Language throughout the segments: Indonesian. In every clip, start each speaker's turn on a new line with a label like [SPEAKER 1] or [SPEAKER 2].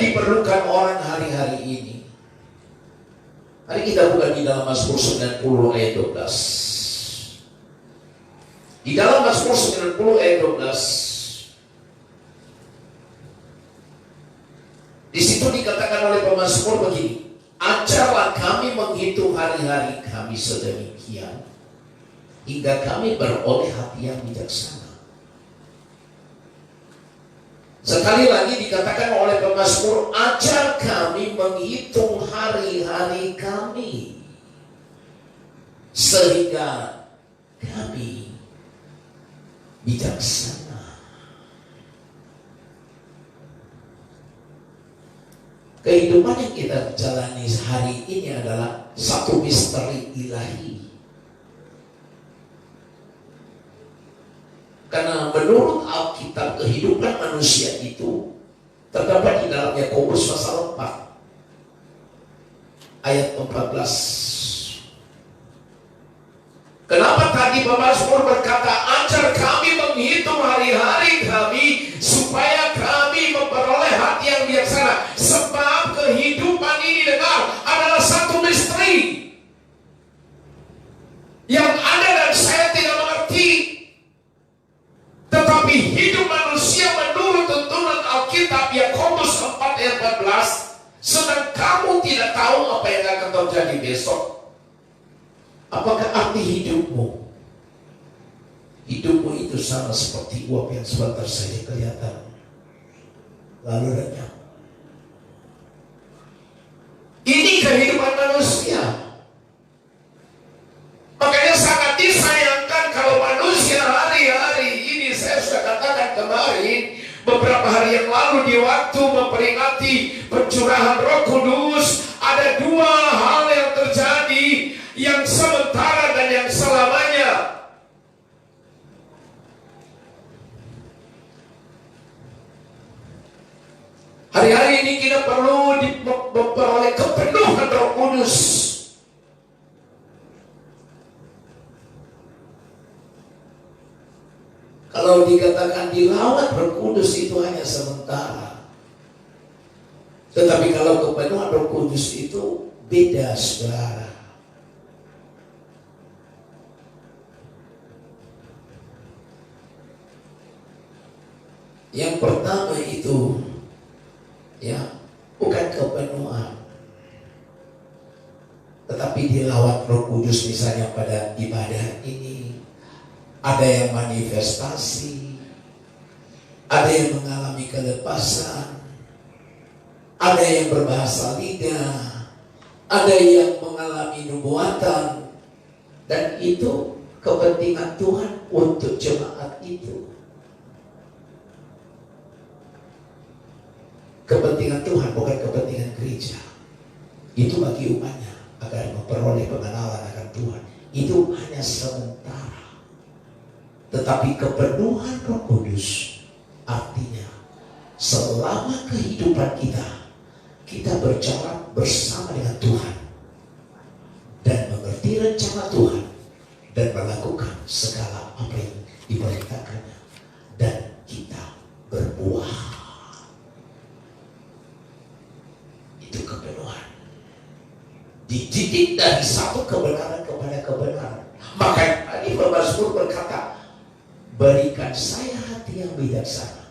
[SPEAKER 1] diperlukan orang hari-hari ini. Hari kita bukan di dalam Mazmur 90 ayat 12. Di dalam Mazmur 90 ayat 12, di situ dikatakan oleh pemazmur begini, ajarlah kami menghitung hari-hari kami sedemikian, hingga kami beroleh hati yang bijaksana. Sekali lagi dikatakan oleh pemazmur, ajar kami menghitung hari-hari kami, sehingga kami bijaksana. Kehidupan yang kita jalani hari ini adalah satu misteri ilahi. Karena menurut Alkitab, kehidupan manusia itu terdapat di dalam Yakobus pasal 4 ayat 14. Kenapa tadi pemazmur berkata, ajar kami menghitung hari-hari kami, supaya kami memperoleh hati yang bijaksana. Sebab kehidupan ini, dengar, adalah satu misteri yang Anda dan saya tidak mengerti. Tetapi hidup manusia menurut tuntunan Alkitab Yakobus 4 ayat 14, sedang kamu tidak tahu apa yang akan terjadi besok. Apakah arti hidupmu? Hidupmu itu sama seperti uap yang sebentar saja kelihatan, lalu lenyap. Ini kehidupan manusia. Makanya sangat disayangkan kalau manusia hari-hari ini, saya sudah katakan kemarin, beberapa hari yang lalu di waktu memperingati pencurahan Roh Kudus, ada dua hal yang terjadi, yang sementara dan yang selamanya. Hari-hari ini kita perlu memperoleh kepenuhan Roh Kudus. Kalau dikatakan dilawat Roh Kudus itu hanya sementara. Tetapi kalau kepenuhan Roh Kudus itu beda, saudara. Yang pertama itu, ya, bukan kepenuhan, tetapi dilawat Roh Kudus. Misalnya pada ibadah ini, ada yang manifestasi, ada yang mengalami kelepasan, ada yang berbahasa lidah, ada yang mengalami nubuatan, dan itu kepentingan Tuhan untuk jemaat itu. Kepentingan Tuhan, bukan kepentingan gereja. Itu bagi umatnya agar memperoleh pengenalan akan Tuhan. Itu hanya sementara. Tetapi kepenuhan Roh Kudus artinya selama kehidupan kita berjalan bersama dengan Tuhan dan mengerti rencana Tuhan dan melakukan segala apa yang diperintahkannya, dan kita berbuah. Itu kepenuhan. Dididik dari satu kebenaran kepada kebenaran. Maka tadi pemazmur berkata, berikan saya hati yang bijaksana.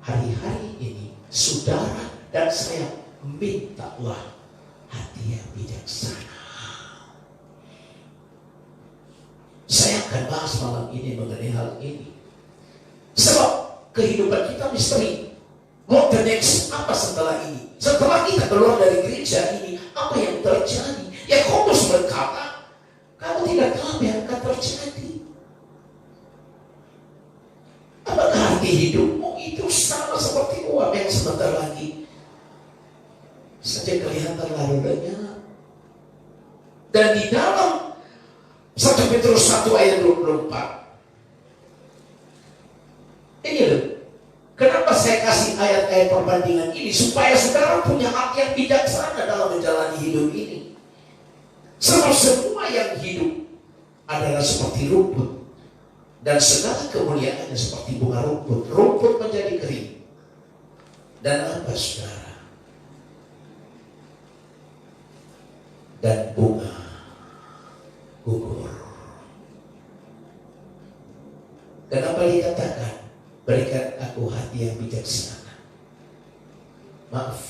[SPEAKER 1] Hari-hari ini saudara dan saya mintalah hati yang bijaksana. Saya akan bahas malam ini mengenai hal ini. Sebab kehidupan kita misteri. What the next? Apa setelah ini? Setelah kita keluar dari gereja ini, apa yang terjadi? Yakobus berkata, kamu tidak tahu apa yang akan terjadi. Apakah arti hidupmu itu sama seperti uap yang sebentar lagi saja kelihatan lalu lenyap? Dan di dalam 1 Petrus 1 ayat 24, ini loh, kenapa saya kasih ayat-ayat perbandingan ini? Supaya saudara punya hati yang bijaksana dalam menjalani hidup ini. Sebab semua yang hidup adalah seperti rumput, dan segala kemuliaannya seperti bunga rumput. Rumput menjadi kering, dan apa saudara? dan bunga gugur. Kenapa dikatakan berikan aku hati yang bijaksana? Maaf,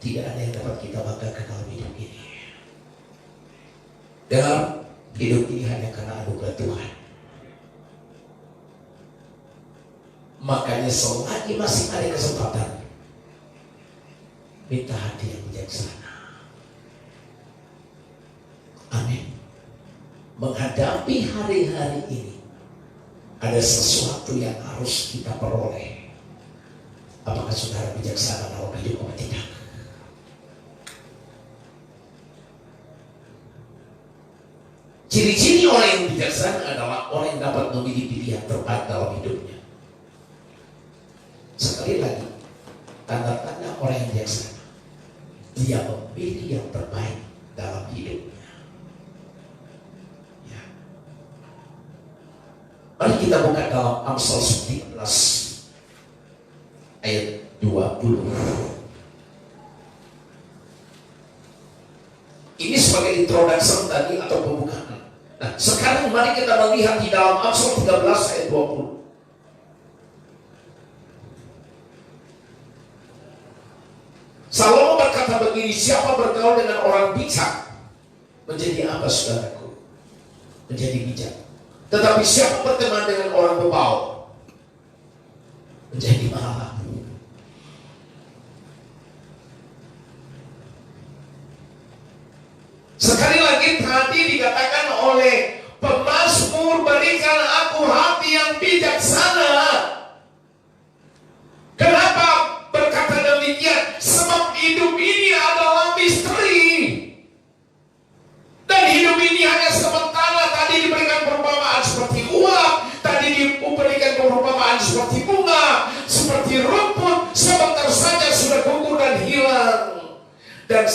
[SPEAKER 1] tidak ada yang dapat kita banggakan dalam hidup ini. Dalam hidup ini hanya karena anugerah Tuhan. Makanya selagi masih ada kesempatan, minta hati yang bijaksana. Amin. Menghadapi hari-hari ini, ada sesuatu yang harus kita peroleh. Apakah saudara bijaksana dalam hidup atau tidak? Ciri-ciri orang yang bijaksana adalah orang yang dapat memilih pilihan terbaik dalam hidupnya. Sekali lagi, tanda-tanda orang yang bijaksana, dia memilih yang terbaik dalam hidupnya. Ya. Mari kita buka dalam Amsal 19 ayat 20. Ini sebagai introduction tadi atau pembukaan. Nah, sekarang mari kita melihat di dalam Amsal 13 ayat 20. Salomo berkata begini, siapa bergaul dengan orang bijak menjadi apa saudaraku? Menjadi bijak. Tetapi siapa berteman dengan orang bebal menjadi malang. Sekali lagi tadi dikatakan oleh pemazmur, berikan aku hati yang bijaksana. Kenapa berkata demikian? Sebab hidup ini adalah misteri. Dan hidup ini hanya sementara. Tadi diberikan perumpamaan seperti uap, tadi diberikan perumpamaan seperti bunga, seperti rumput, sebentar saja sudah gugur dan hilang. Dan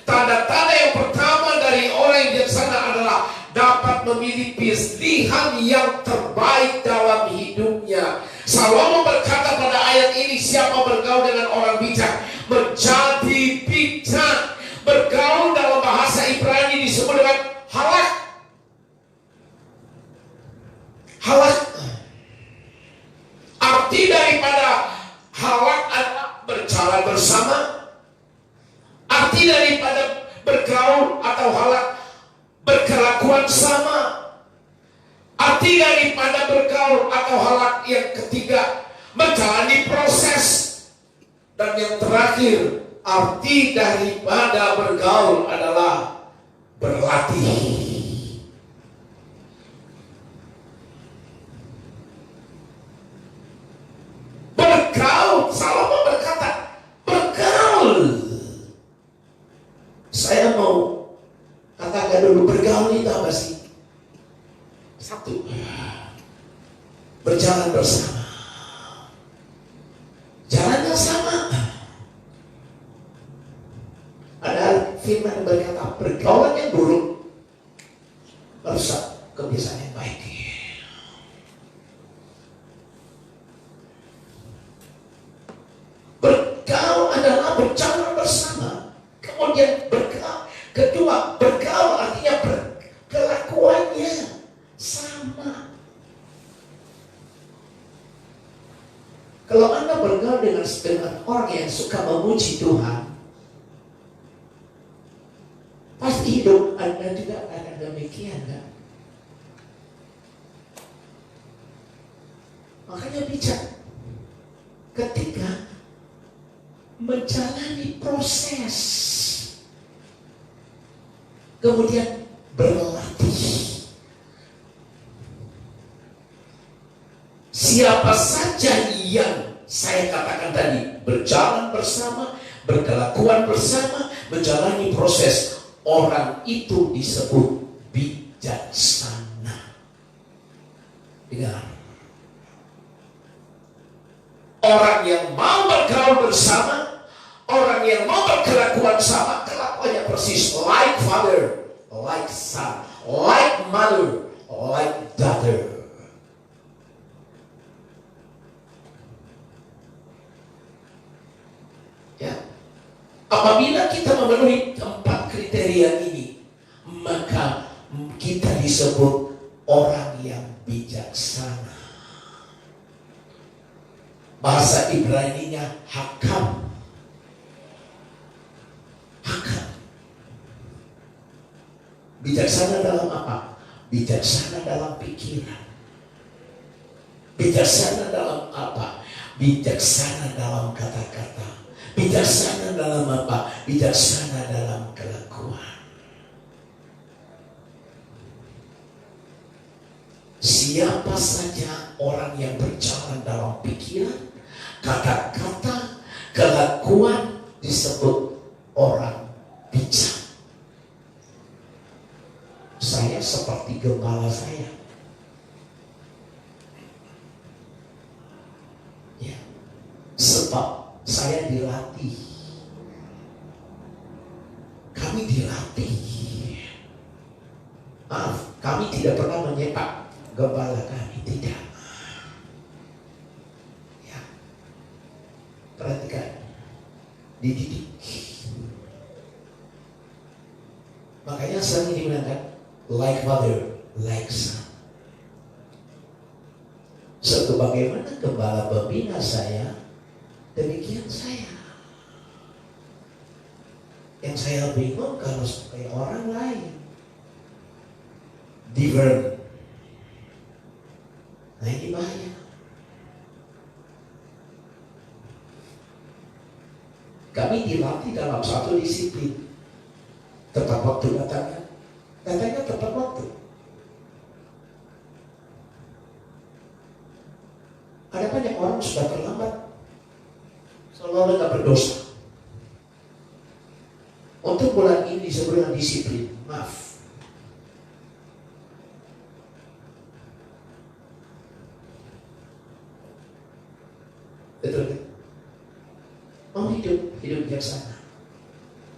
[SPEAKER 1] tanda-tanda yang pertama dari orang yang bijaksana adalah dapat memilih pilihan yang terbaik dalam hidupnya. Salomo berkata pada ayat ini, siapa bergaul dengan orang bijak menjadi bijak. Bergaul dalam bahasa Ibrani disebut dengan halak. Halak. Arti daripada halak adalah berjalan bersama. Arti daripada bergaul atau halak, berkelakuan sama. Arti daripada bergaul atau halak yang ketiga, menjalani proses. Dan yang terakhir, arti daripada bergaul adalah berlatih. Bergaul, Salomo berkata, bergaul. Saya mau katakan dulu, bergaul itu apa sih? Satu, berjalan bersama. Jalannya sama. Ada firman yang berkata, pergaulan yang buruk merusak kebiasaan yang baik. Bergaul adalah berjalan bersama. Kemudian bergaul. Kedua, bergaul artinya kelakuannya sama. Kalau Anda bergaul dengan orang yang suka memuji Tuhan, pasti hidup Anda juga akan demikian, kan? Makanya bijak ketika menjalani proses, kemudian berlatih. Siapa saja yang saya katakan tadi berjalan bersama, berkelakuan bersama, menjalani proses, orang itu disebut bijaksana. Dengar. Orang yang mau bergaul bersama, orang yang mau berkelakuan sama, kelakuannya persis like father, like son, like mother, like daughter. Ya. Apabila kita memenuhi 4 kriteria ini, maka kita disebut orang yang bijaksana. Bahasa Ibrani-nya hakam. Hakam. Bijaksana dalam apa? Bijaksana dalam pikiran. Bijaksana dalam apa? Bijaksana dalam kata-kata. Bijaksana dalam apa? Bijaksana dalam kelakuan. Siapa saja orang yang berjalan dalam pikiran, kata-kata, kelakuan disebut orang bijak. Saya seperti gembala saya. Ya. Sebab saya dilatih. Kami dilatih. Maaf, kami tidak pernah menyepak gembala kami, tidak. Ya. Perhatikan, dididik. Makanya sering dibilangkan like mother, like son. Sebagaimana gembala pembina saya, demikian saya. Yang saya bingung kalau sebagai orang lain, different. Nah ini bahaya. Kami dilatih dalam satu disiplin. Tepat waktu datangnya. Datangnya tepat waktu. Ada banyak orang sudah terlambat, seolah-olah tidak berdosa. Untuk bulan ini disebut dengan disiplin. Maaf. Betul. Mau hidup bijaksana.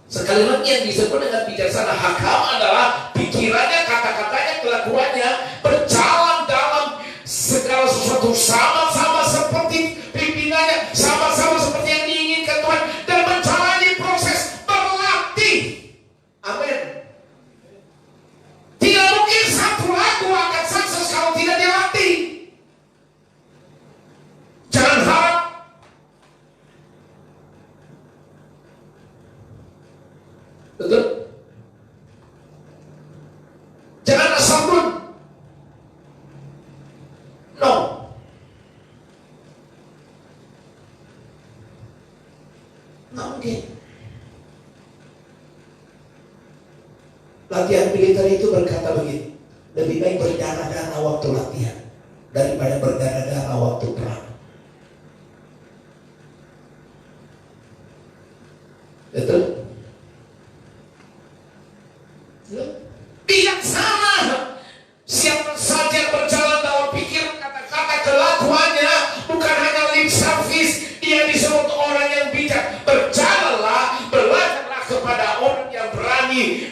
[SPEAKER 1] Sekali lagi yang disebut dengan bijaksana hakam adalah pikirannya, kata-katanya, kelakuannya berjalan dalam segala sesuatu sama-sama seperti pimpinannya, sama-sama seperti yang diinginkan Tuhan, dan menjalani proses berlatih. Amin. Tidak mungkin satu lagu akan sukses kalau tidak dilatih. Jangan harap. Betul? Jangan asal pun. No. Nggak mungkin. Latihan militer itu berkata begini, lebih baik berdarah-darah waktu latihan daripada berdarah-darah waktu perang. Betul? Bijaksana. Siapa saja yang berjalan dalam pikiran, kata-kata, kelakuannya, bukan hanya lip service, dia disebut orang yang bijak. Berjalanlah, belajarlah kepada orang yang berani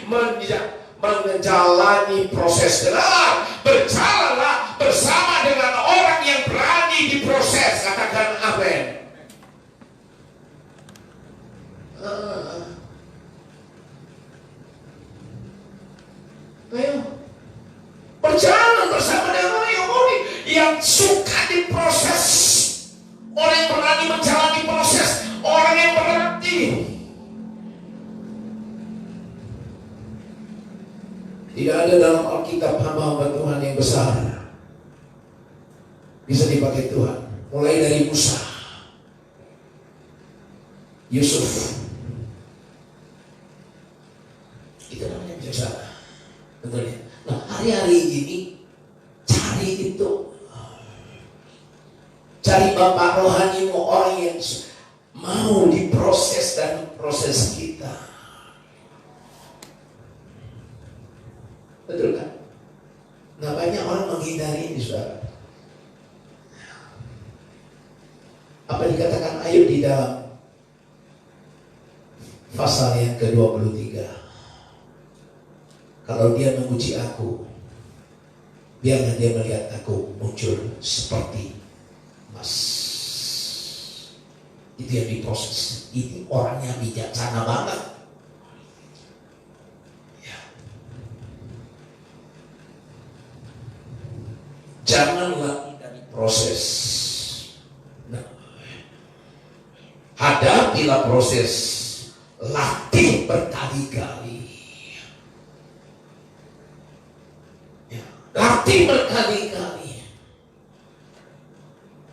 [SPEAKER 1] menjalani proses gelar. Berjalanlah bersama dengan orang yang berani diproses. Katakan amin. Ayo, berjalan bersama dengan orang yang murni, yang suka diproses, orang yang berani menjalani proses, orang yang berarti. Tidak ada dalam Alkitab hamba-hamba Tuhan yang besar bisa dipakai Tuhan, mulai dari Musa, Yusuf. Itu namanya bijaksana. Betul ya? Nah, hari-hari ini cari bapak rohanimu, orang yang mau diproses dan proses kita. Betul kan? Nah, banyak orang menghindari ini, saudara. Apa dikatakan Ayub di dalam pasal yang ke-23? Kalau dia memuji aku, biarlah dia melihat aku muncul seperti emas. Itu yang diproses. Ini orangnya bijaksana banget. Jangan lari dari proses. Nah, hadapilah proses. Latih berkali-kali. Ya, latih berkali-kali.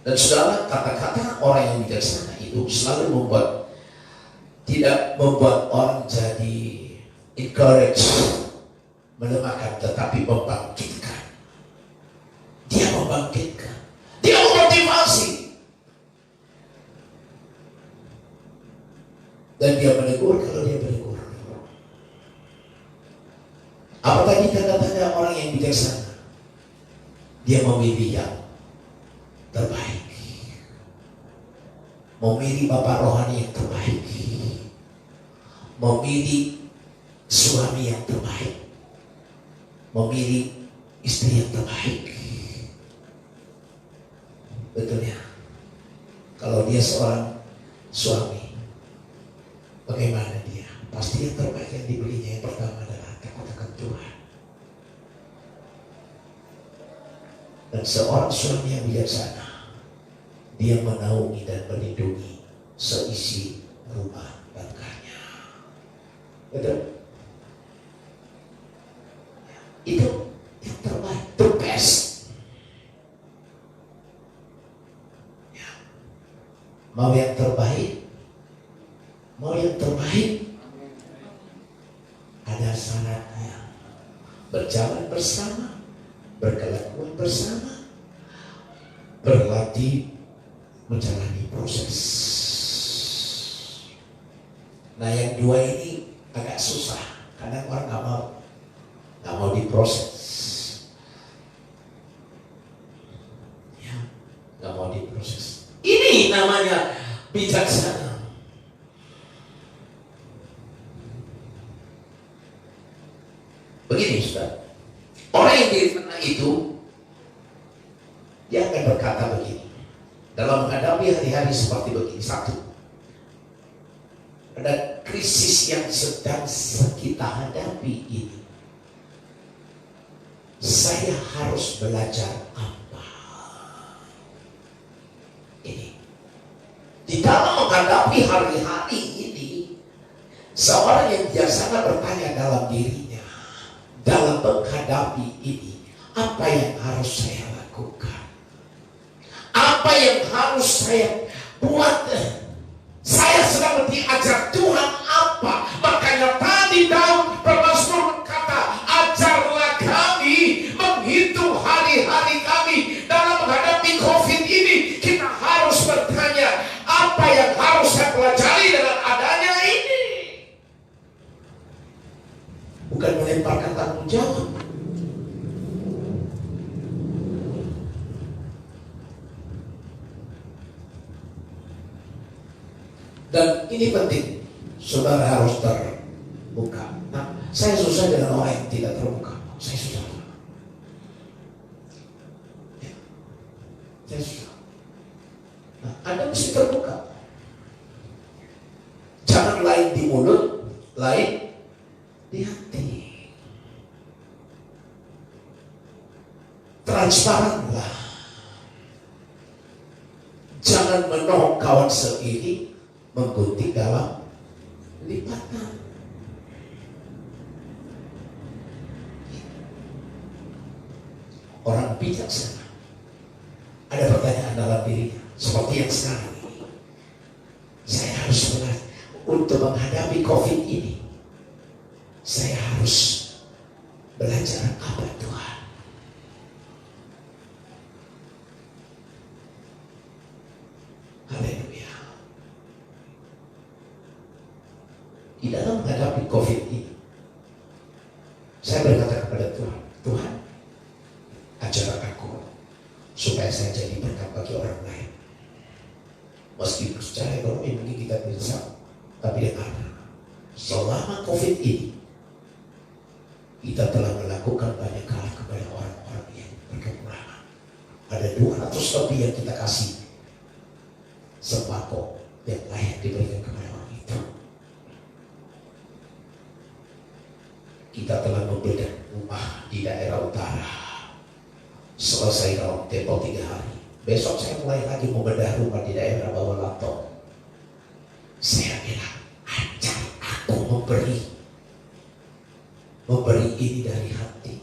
[SPEAKER 1] Dan saudara, kata-kata orang yang bijaksana itu selalu tidak membuat orang jadi encourage, melemahkan, tetapi membangkitkan. Dia membangkitkan. Dia memotivasi. Dan dia menegur kalau dia menegur. Apa tadi tanda-tanda orang yang bijaksana? Dia memilih yang terbaik. Memilih bapak rohani yang terbaik. Memilih suami yang terbaik. Memilih istri yang terbaik. Betul ya? Kalau dia seorang suami, bagaimana dia? Pasti yang terbaik yang dibelinya yang pertama adalah takut akan Tuhan. Dan seorang suami yang bijaksana, dia menaungi dan melindungi seisi rumah tangganya. Betul? Itu yang terbaik, the best. Ya. Mau yang terbaik? Mau yang terbaik? Ada syaratnya. Berjalan bersama, berkelakuan bersama, berlatih menjalani proses. Nah, yang dua ini agak susah karena orang nggak mau diproses. Ya, nggak mau diproses. Ini namanya bijaksana. Begini, Ustaz. Orang yang bijaksana itu dia akan berkata begini. Dalam menghadapi hari-hari seperti begini, satu, ada krisis yang sedang kita hadapi ini. Saya harus belajar apa? Ini. Di dalam menghadapi hari-hari ini, seorang yang biasanya bertanya dalam dirinya, dalam menghadapi ini, apa yang harus saya lakukan? Apa yang harus saya buat? Saya sedang diajar Tuhan apa? Makanya tadi Daud pemazmur berkata, ajarlah kami menghitung hari-hari kami. Dalam menghadapi COVID ini, kita harus bertanya, apa yang harus saya pelajari dengan adanya ini? Bukan melemparkan tanggung jawab. Dan ini penting, saudara harus terbuka. Nah, saya susah dengan orang yang tidak terbuka. Saya susah. Ya, saya susah. Nah, Anda mesti terbuka. Jangan lain di mulut, lain di hati. Transparanlah. Jangan menohok kawan seiri, menggunting dalam lipatan. Orang bijaksana ada pertanyaan dalam dirinya, seperti yang sekarang ini. Saya harus belajar untuk menghadapi COVID ini. Saya harus belajar apa Tuhan? Haleluya. Di dalam menghadapi COVID ini, saya berkata kepada Tuhan, Tuhan, ajar aku supaya saya jadi berkat bagi orang lain. Meskipun secara ekonomi mungkin kita bisa, tapi dengarlah, selama COVID ini, kita telah melakukan banyak hal kepada orang-orang yang berkekurangan. Ada 200 lebih yang kita kasih sembako yang layak diberikan kepada orang itu. Kita telah membedah rumah di daerah utara Selesai dalam tempo 3 hari. Besok saya mulai lagi membedah rumah di daerah Bawalato. Saya bilang, ajar aku memberi ini dari hati.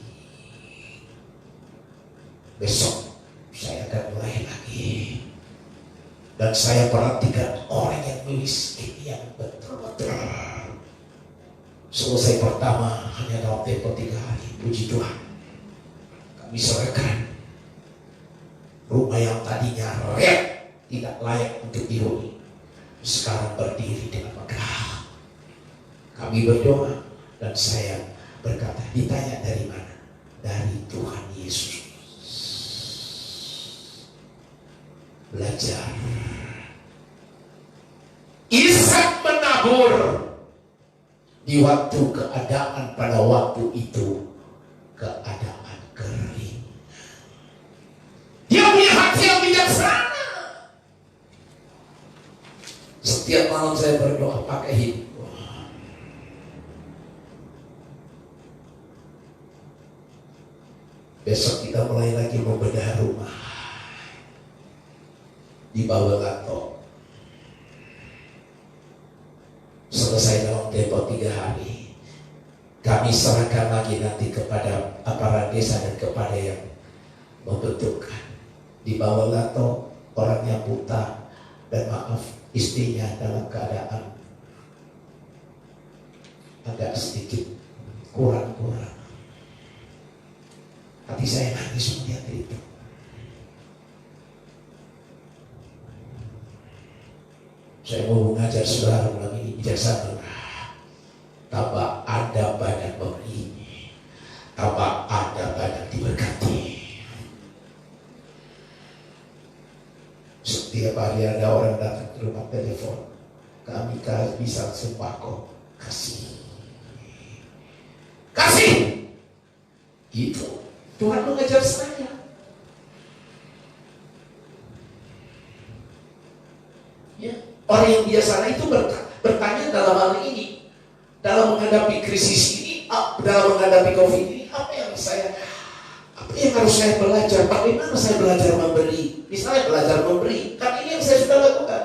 [SPEAKER 1] Besok saya akan mulai lagi. Dan saya perhatikan orang yang miskin yang betul-betul. Selesai pertama hanya dalam tempo 3 hari. Puji Tuhan, kami serahkan rumah yang tadinya reak, tidak layak untuk dihuni, sekarang berdiri dengan megah. Kami berdoa dan saya berkata, ditanya dari mana? Dari Tuhan Yesus. Belajar. Ishak menabur di waktu keadaan, pada waktu itu keadaan kering. Dia punya hati yang bijaksana. Setiap malam saya berdoa pakai hidup. Besok kita mulai lagi membedah rumah di Bawalato. Selesai dalam tempo 3 hari. Kami serahkan lagi nanti kepada aparat desa dan kepada yang membutuhkan. Di Bawalato orangnya buta dan maaf istrinya dalam keadaan agak sedikit kurang-kurang. Hati saya nangis melihat itu. Saya mau mengajar saudara melalui bijaksana. Tambah ada banyak memberi, tambah ada banyak diberkati. Setiap hari ada orang datang ke rumah telepon, kami bisa sembako, kasih. Itu Tuhan mengajar saya. Ya, orang yang biasa itu bertanya dalam hal ini, dalam menghadapi krisis ini, dalam menghadapi COVID ini, apa yang harus saya belajar? Bagaimana saya belajar memberi? Misalnya belajar memberi, kan ini yang saya sudah lakukan.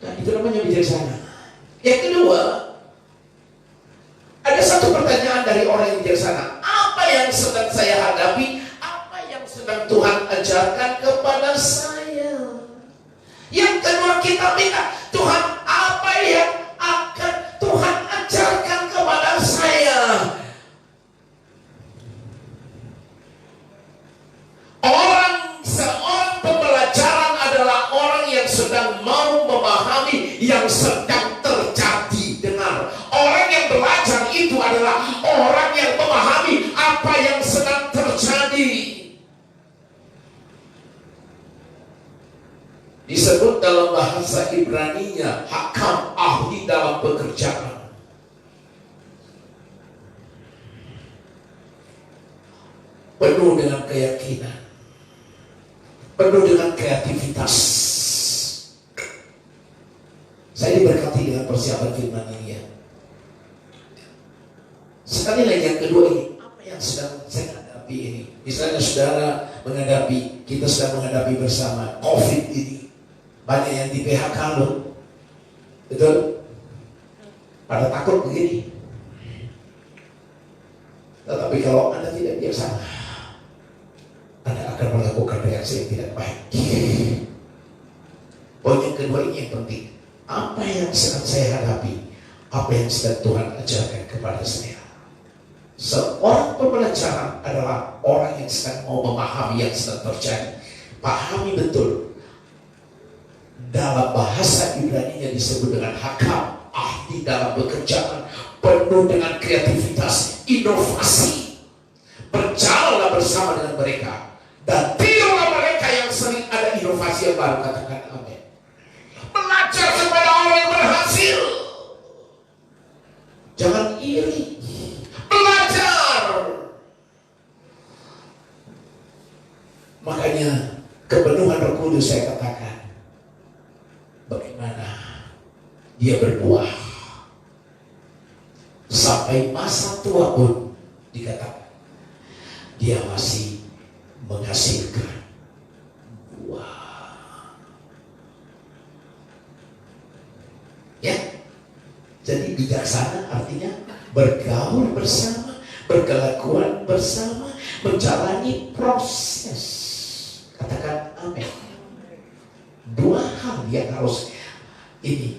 [SPEAKER 1] Nah, itu namanya bijaksana. Yang kedua, ada satu pertanyaan dari orang yang bijaksana. Apa yang sedang saya hadapi? Apa yang sedang Tuhan ajarkan kepada saya? Yang kedua, kita minta, Tuhan, apa yang akan Tuhan ajarkan kepada saya? Seorang pembelajaran adalah orang yang sedang mau memahami yang sedang terjadi. Dengar, orang yang belajar itu adalah orang yang memahami apa yang sedang terjadi. Disebut dalam bahasa Ibrani-nya hakam, ahli dalam pekerjaan. Penuh dengan keyakinan, penuh dengan kreativitas. Saya diberkati dengan persiapan firman ini ya. Sekali lagi yang kedua ini, apa yang sedang saya hadapi ini? Misalnya saudara menghadapi, kita sedang menghadapi bersama COVID ini. Banyak yang di PHK loh. Betul? Pada takut begini. Tetapi kalau Anda tidak bijaksana, Anda akan melakukan reaksi yang tidak baik. Poin yang kedua ini yang penting. Apa yang sedang saya hadapi? Apa yang sedang Tuhan ajarkan kepada saya? Seorang pembelajaran adalah orang yang sedang mau memahami yang sedang terjadi. Pahami betul. Dalam bahasa Ibrani-nya disebut dengan hakam, ahli dalam pekerjaan, penuh dengan kreativitas, inovasi. Berjalanlah bersama dengan mereka dan tirulah mereka yang sering ada inovasi yang baru. Katakan amin. Belajar kepada orang yang berhasil. Jangan iri. Belajar. Makanya kepenuhan Roh Kudus saya katakan, bagaimana dia berbuah sampai masa masa tua pun dikatakan dia masih menghasilkan buah. Ya, jadi bijaksana artinya bergaul bersama, berkelakuan bersama, menjalani proses. Katakan amin. Dua hal yang harus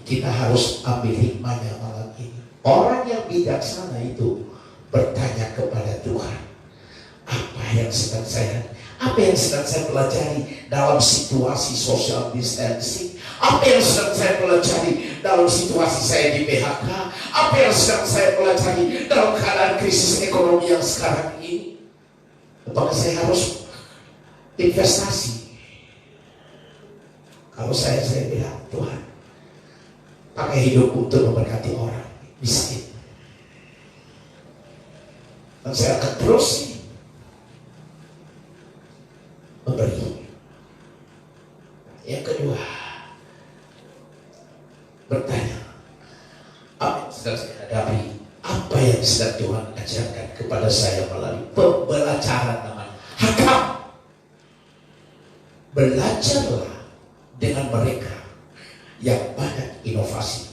[SPEAKER 1] kita harus ambil hikmahnya malam ini. Orang yang bijaksana itu bertanya kepada Tuhan, apa yang sedang saya pelajari dalam situasi social distancing? Apa yang sedang saya pelajari dalam situasi saya di PHK? Apa yang sedang saya pelajari dalam keadaan krisis ekonomi yang sekarang ini? Apakah saya harus investasi? Kalau saya bilang, Tuhan, pakai hidup untuk memberkati orang miskin. Dan saya akan terus memberi. Yang kedua, bertanya, apa yang sedang saya hadapi? Apa yang sedang Tuhan ajarkan kepada saya melalui pembelajaran namanya Hakam? Belajarlah dengan mereka yang banyak inovasi.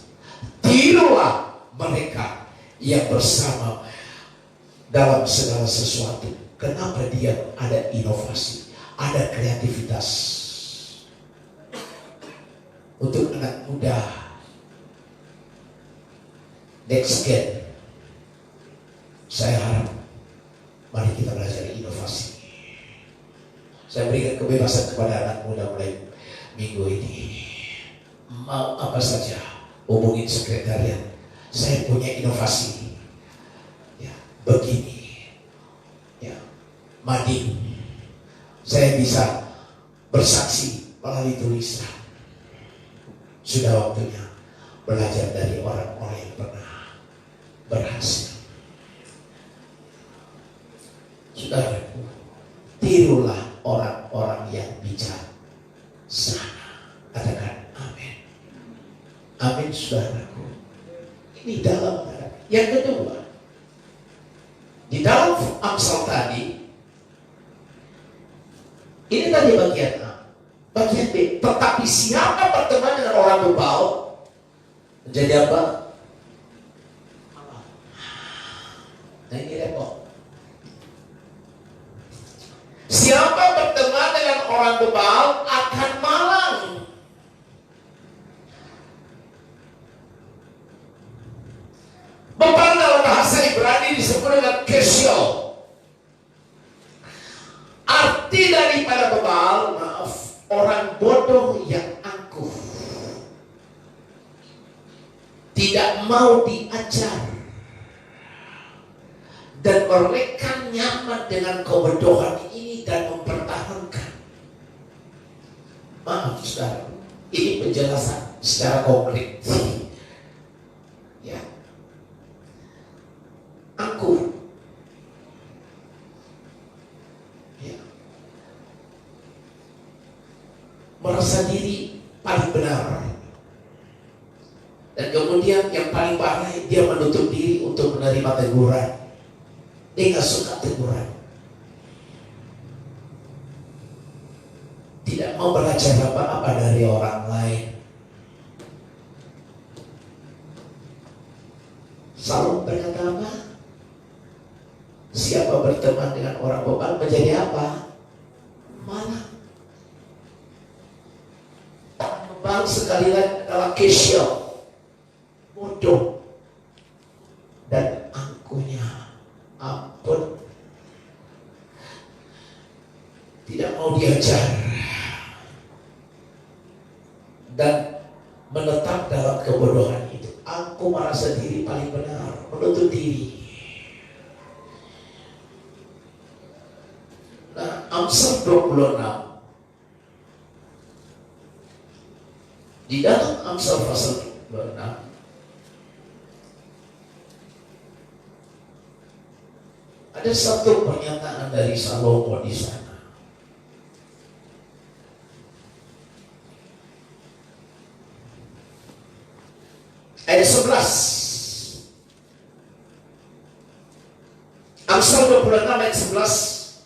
[SPEAKER 1] Tirulah mereka yang bersama dalam segala sesuatu. Kenapa dia ada inovasi, ada kreativitas? Untuk anak muda, next gen, saya harap mari kita belajar inovasi. Saya berikan kebebasan kepada anak muda mulai minggu ini. Mau apa saja, hubungin sekretariat. Saya punya inovasi. Ya, begini. Ya, mading. Saya bisa bersaksi melalui tulisan. Sudah waktunya belajar dari orang-orang yang pernah berhasil. Saudaraku, tirulah orang-orang yang bijaksana. Katakan amin. Amin, saudaraku. Ini dalam. Yang kedua, di dalam Amsal tadi, ini tadi bagian A. Bagian B, tetapi siapa berteman dengan orang berbau menjadi apa? Nah, ini repot. Siapa berteman dengan orang bebal akan malang. Bebal dalam bahasa Ibrani disebut dengan kesyo. Arti daripada bebal, orang bodoh yang angkuh, tidak mau diajar, dan mereka nyaman dengan kebodohan ini dan mempertahankan. Maaf saudara, ini penjelasan secara konkret. Ya, angkuh. Ya, merasa diri paling benar. Dan kemudian yang paling parah, dia menutup diri untuk menerima teguran. Dia gak suka teguran. Tidak mau belajar apa-apa dari orang lain. Selalu berkata apa? Siapa berteman dengan orang bebal menjadi apa? Malang. Orang bebal sekali lagi adalah kesyo, bodoh, dan angkuhnya ampun, tidak mau diajar dan menetap dalam kebodohan itu. Aku merasa diri paling benar, menutup diri. Nah, Amsal 26, di dalam Amsal pasal 26 ada satu pernyataan dari Salomo di sana. Ayat 11. 26 ayat 11,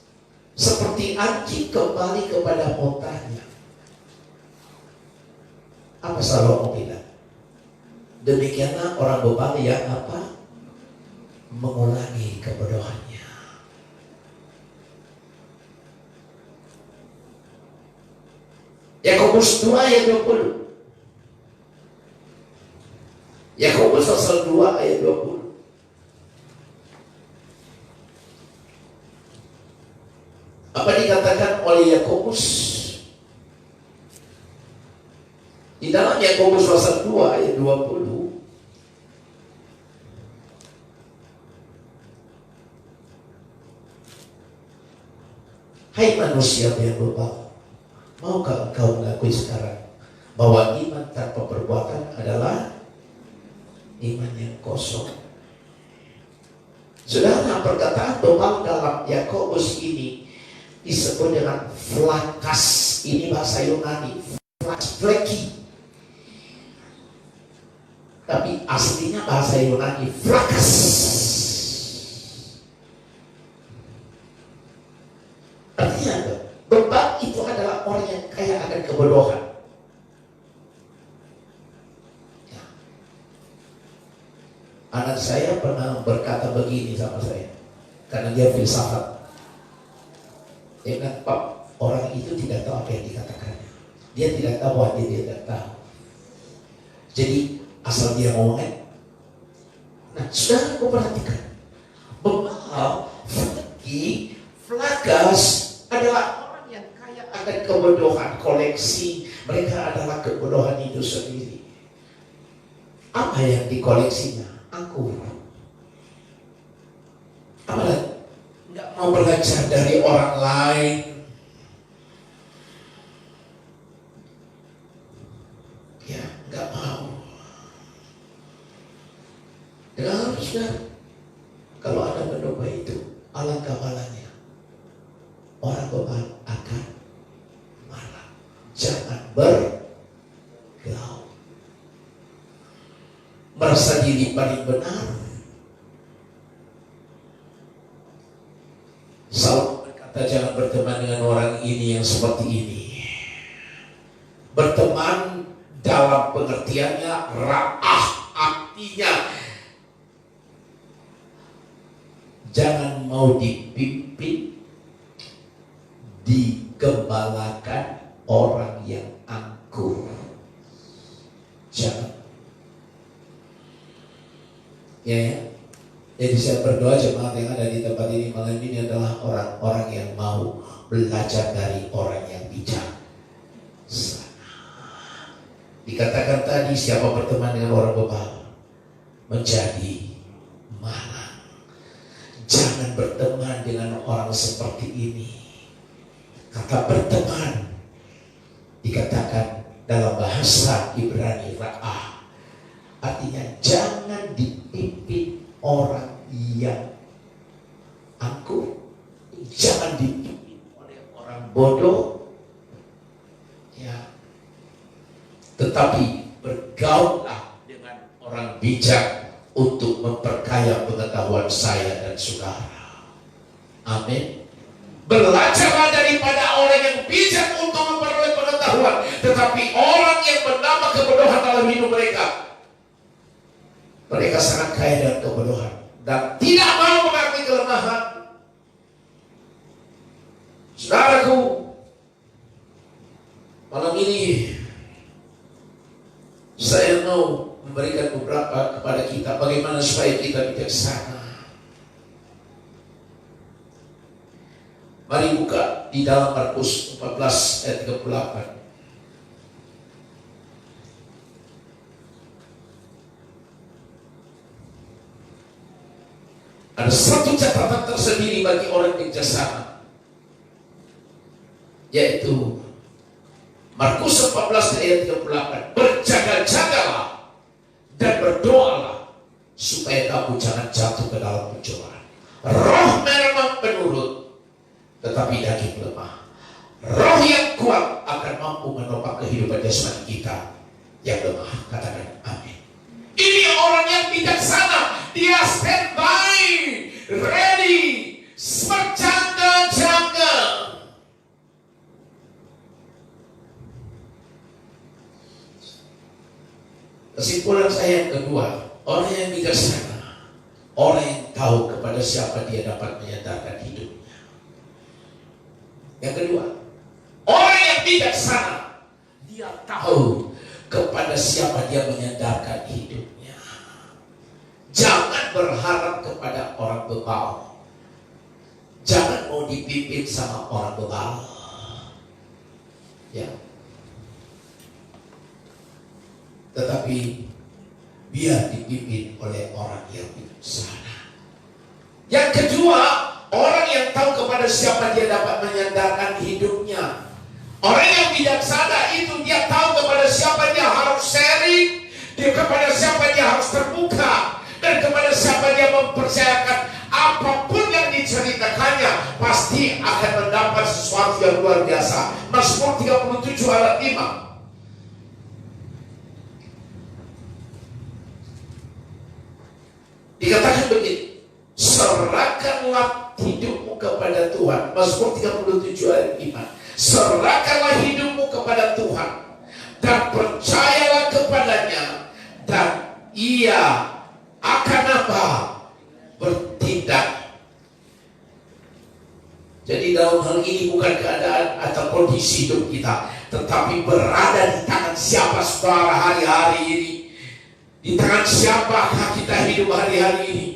[SPEAKER 1] seperti anjing kembali kepada montanya. Apa Salomo bilang? Demikianlah orang bebal yang apa? Mengulangi kebodohannya. Yakobus 2 ayat 20. Yakobus pasal 2 ayat 20. Apa dikatakan oleh Yakobus? Di dalam Yakobus pasal 2 ayat 20. Hai manusia yang bebal, maukah engkau mengakui sekarang bahwa iman tanpa perbuatan adalah iman yang kosong? Saudara, perkataan bebal dalam Yakobus ini disebut dengan flakas. Ini bahasa Yunani, fleki. Tapi aslinya bahasa Yunani flakas. Artinya bebal itu adalah orang yang kaya akan kebodohan. Ya. Anak saya pernah berkata begini sama saya, karena dia filsafat. Dia bilang, Pak, orang itu tidak tahu apa yang dikatakannya. Dia tidak tahu apa dia tidak tahu. Jadi asal dia ngomongnya. Nah, saudara, kau perhatikan, bebal, fleki, flakas adalah orang yang kaya akan kebodohan, koleksi. Mereka adalah kebodohan itu sendiri. Apa yang dikoleksinya? Anggur. Apa lagi? Nggak mau belajar dari orang lain. Ya, nggak mau. Dengar, saudara, kalau Anda mencoba itu, alangkah malangnya orang bebal akan marah. Jangan bergaul, merasa diri paling benar. Salomo berkata, jangan berteman dengan orang ini yang seperti ini. Berteman dalam pengertiannya ra'ah, artinya jangan mau dipimpin, digembalakan orang yang angkuh. Jangan. Ya. Jadi saya berdoa jemaat yang ada di tempat ini malam ini adalah orang-orang yang mau belajar dari orang yang bijak. Dikatakan tadi, siapa berteman dengan orang bebal menjadi malang. Jangan berteman dengan orang seperti ini. Kata berteman dikatakan dalam bahasa Ibrani ra'ah, artinya jangan dipimpin orang yang angkuh, jangan dipimpin oleh orang bodoh, ya. Tetapi bergaullah dengan orang bijak untuk memperkaya pengetahuan saya dan saudara. Amin. Belajarlah daripada orang yang bijak untuk memperoleh pengetahuan, tetapi orang yang menambah kebodohan dalam hidup mereka. Mereka sangat kaya dengan kebodohan dan tidak mau mengakui kelemahan. Saudaraku, malam ini saya mau memberikan beberapa kepada kita bagaimana supaya kita bijaksana. Mari buka di dalam Markus 14 ayat 38. Ada satu catatan tersendiri bagi orang bijaksana, yaitu Markus 14 ayat 38. Berjaga-jagalah dan berdoalah supaya kamu jangan jatuh ke dalam pencobaan. Roh memang penurut, tetapi daging lemah. Roh yang kuat akan mampu menopang kehidupan jasmani kita yang lemah. Katakan amin. Ini orang yang bijaksana. Dia standby, ready, berjaga-jaga. Kesimpulan saya yang kedua, orang yang bijaksana, orang yang tahu kepada siapa dia dapat menyandarkan hidupnya. Yang kedua, orang yang bijaksana, dia tahu kepada siapa dia menyandarkan hidupnya. Jangan berharap kepada orang bebal. Jangan mau dipimpin sama orang bebal. Ya. Tetapi biar dipimpin oleh orang yang bijaksana. Yang kedua, orang yang tahu kepada siapa dia dapat menyandarkan hidupnya. Orang yang bijaksana itu dia tahu kepada siapa dia harus sharing, dia kepada siapa dia harus terbuka, dan kepada siapa dia mempercayakan apapun yang diceritakannya pasti akan mendapat sesuatu yang luar biasa. Mazmur 37 ayat 5. Dikatakan begini, serahkanlah hidupmu kepada Tuhan. Mazmur 37 ayat 5. Serahkanlah hidupmu kepada Tuhan dan percayalah kepadanya, dan Ia akan apa? Bertindak. Jadi dalam hal ini bukan keadaan atau kondisi hidup kita, tetapi berada di tangan siapa saudara hari-hari ini. Di tangan siapakah kita hidup hari-hari ini?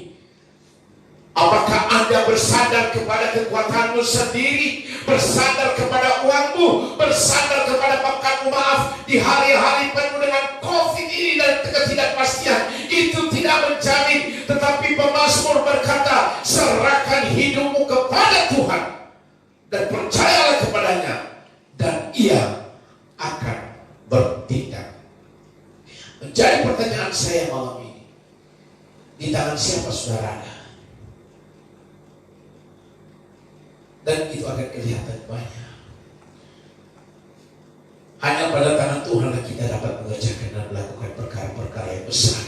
[SPEAKER 1] Apakah Anda bersandar kepada kekuatanmu sendiri, bersandar kepada uangmu, bersandar kepada pangkatmu? Maaf, di hari-hari penuh dengan COVID ini dan ketidakpastian, itu tidak menjamin. Tetapi pemazmur berkata, serahkan hidupmu kepada Tuhan dan percayalah kepadanya, dan Ia akan bertindak. Menjadi pertanyaan saya malam ini, di tangan siapa saudara Anda? Dan itu akan kelihatan banyak. Hanya pada tangan Tuhanlah kita dapat mengerjakan dan melakukan perkara-perkara yang besar.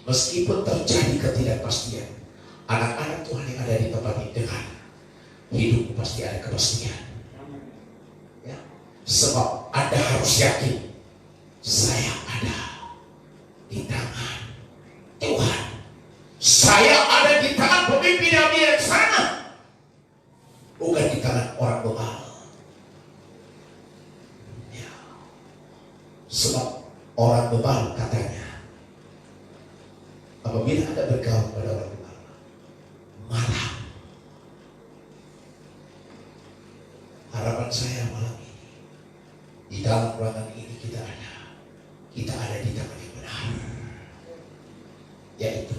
[SPEAKER 1] Meskipun terjadi ketidakpastian, anak-anak Tuhan yang ada di tempat ini dengar, hidupmu pasti ada kepastian. Ya. Sebab Anda harus yakin, saya ada di tangan Tuhan. Saya ada di tangan pemimpin yang bijaksana, bukan di tangan orang bebal. Ya. Sebab orang bebal katanya, apabila Anda bergaul pada orang bebal, malah harapan saya malam ini, di dalam ruangan ini kita ada di tangan yang benar, yaitu